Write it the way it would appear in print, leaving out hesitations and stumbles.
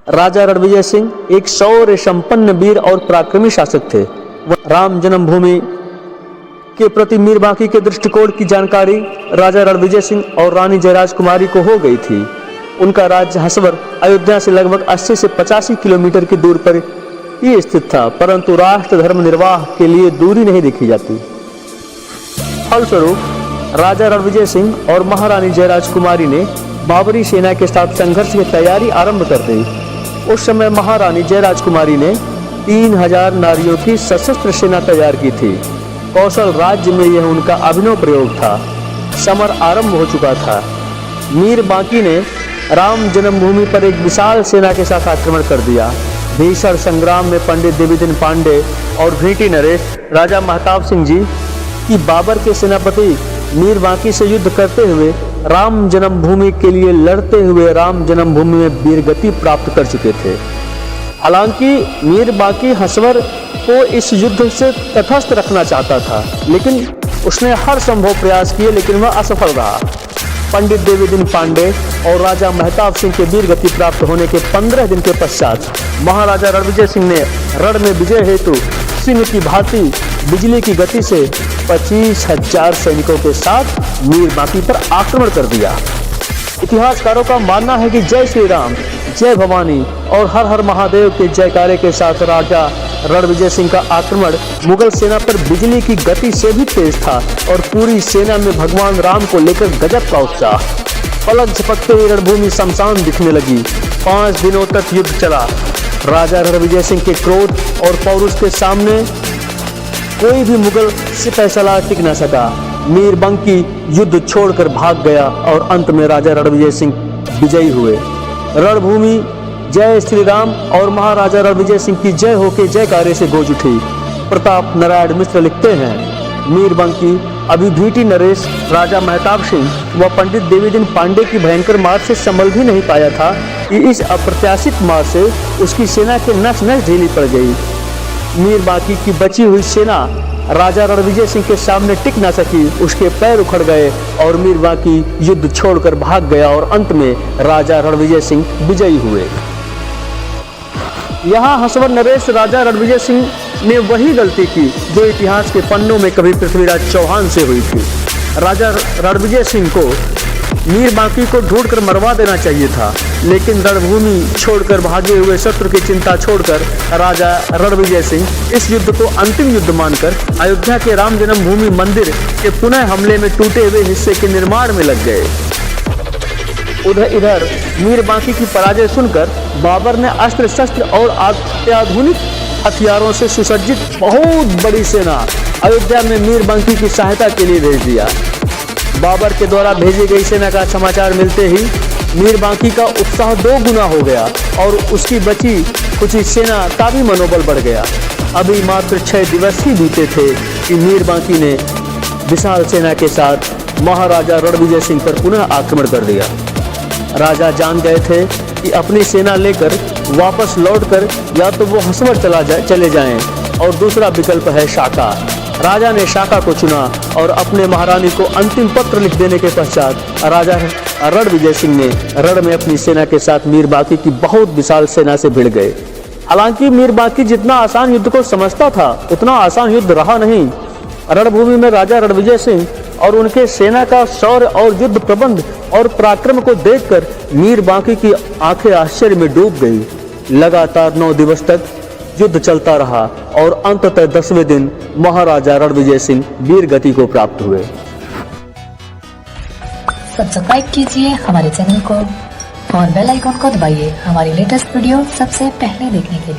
राजा रणविजय सिंह एक शौर्य संपन्न वीर और पराक्रमी शासक थे। राम जन्मभूमि के प्रति मीर बांकी के दृष्टिकोण की जानकारी राजा रणविजय सिंह और रानी जयराज कुमारी को हो गई थी। उनका राज्य हसवर अयोध्या से लगभग 80 से 85 किलोमीटर की दूर पर ही स्थित था, परंतु राष्ट्र धर्म निर्वाह के लिए दूरी नहीं देखी जाती। फलस्वरूप राजा रणविजय सिंह और महारानी जयराज कुमारी ने बाबरी सेना के साथ संघर्ष की तैयारी आरंभ कर दी। उस समय महारानी जयराज कुमारी ने 3000 नारियों की सशस्त्र सेना तैयार की थी। कौशल राज्य में यह उनका अभिनव प्रयोग था। समर आरंभ हो चुका था। मीर बांकी ने राम जन्मभूमि पर एक विशाल सेना के साथ आक्रमण कर दिया। भीषण संग्राम में पंडित देवीदिन पांडे और भेटी नरेश राजा महताब सिंह जी की बाबर के सेनापति मीर बांकी से युद्ध करते हुए राम जन्मभूमि के लिए लड़ते हुए राम जन्मभूमि में वीरगति प्राप्त कर चुके थे। हालांकि मीर बांकी हसवर को इस युद्ध से तटस्थ रखना चाहता था, लेकिन उसने हर संभव प्रयास किए, लेकिन वह असफल रहा। पंडित देवीदिन पांडे और राजा महताब सिंह के वीरगति प्राप्त होने के 15 दिन के पश्चात महाराजा रणविजय सिंह ने रण में विजय हेतु सिंह की भांति बिजली की गति से 25,000 सैनिकों के साथ मीर बांकी पर आक्रमण कर दिया। इतिहासकारों का मानना है कि जय श्री राम, जय भवानी और हर हर महादेव के जयकारे के साथ राजा रणविजय सिंह का आक्रमण मुगल सेना पर बिजली की गति से भी तेज था और पूरी सेना में भगवान राम को लेकर गजब का उत्साह। पलक झपकते ही रणभूमि शमशान दिखने लगी। 5 दिनों तक युद्ध चला। राजा रणविजय सिंह के क्रोध और पौरुष के सामने कोई भी मुगल सिपहसालार टिक न सका। मीर बांकी युद्ध छोड़कर भाग गया और अंत में राजा रणविजय सिंह विजयी हुए। रणभूमि जय श्री राम और महाराजा रणविजय सिंह की जय हो के जयकारे से गूंज उठी। प्रताप नारायण मिश्र लिखते हैं, मीर बांकी अभी भेटी नरेश, राजा महताब सिंह व पंडित देवीदिन पांडे की भयंकर मार से संभल भी नहीं पाया था कि इस अप्रत्याशित मार से उसकी सेना के नस नस ढीली पड़ गई। मीर बांकी की बची हुई सेना राजा रणविजय सिंह के सामने टिक न सकी। उसके पैर उखड़ गए और मीर बांकी युद्ध छोड़कर भाग गया और अंत में राजा रणविजय सिंह विजयी हुए। यहाँ हसवर नरेश राजा रणविजय सिंह ने वही गलती की जो इतिहास के पन्नों में कभी पृथ्वीराज चौहान से हुई थी। राजा रणविजय सिंह को मीर बांकी को ढूंढकर मरवा देना चाहिए था, लेकिन रणभूमि छोड़कर भागे हुए शत्रु की चिंता छोड़कर राजा रणविजय सिंह इस युद्ध को अंतिम युद्ध मानकर अयोध्या के राम जन्मभूमि मंदिर के पुनः हमले में टूटे हुए हिस्से के निर्माण में लग गए। इधर मीर बांकी की पराजय सुनकर बाबर ने अस्त्र शस्त्र और अत्याधुनिक हथियारों से सुसज्जित बहुत बड़ी सेना अयोध्या में मीर बांकी की सहायता के लिए भेज दिया। बाबर के द्वारा भेजी गई सेना का समाचार मिलते ही मीर बांकी का उत्साह 2 गुना हो गया और उसकी बची कुछ सेना का भी मनोबल बढ़ गया। अभी मात्र 6 दिवस ही बीते थे कि मीर बांकी ने विशाल सेना के साथ महाराजा रणविजय सिंह पर पुनः आक्रमण कर दिया। राजा जान गए थे कि अपनी सेना लेकर वापस लौटकर या तो वो हसवर चले जाएं और दूसरा विकल्प है शाका। राजा ने शाका को चुना और अपने महारानी को अंतिम पत्र लिख देने के पश्चात राजा रणविजय सिंह ने रण में अपनी सेना के साथ मीर बांकी की बहुत विशाल सेना से भिड़ गए। हालांकि मीर बांकी जितना आसान युद्ध को समझता था उतना आसान युद्ध रहा नहीं। रणभूमि में राजा रणविजय सिंह और उनके सेना का शौर्य और युद्ध प्रबंध और पराक्रम को देखकर मीर बांकी की आंखें आश्चर्य में डूब गई। लगातार 9 दिवस तक युद्ध चलता रहा और अंततः 10वें दिन महाराजा रणविजय सिंह वीर गति को प्राप्त हुए। सब्सक्राइब कीजिए हमारे चैनल को और बेल आइकॉन को दबाइए हमारी लेटेस्ट वीडियो सबसे पहले देखने के लिए।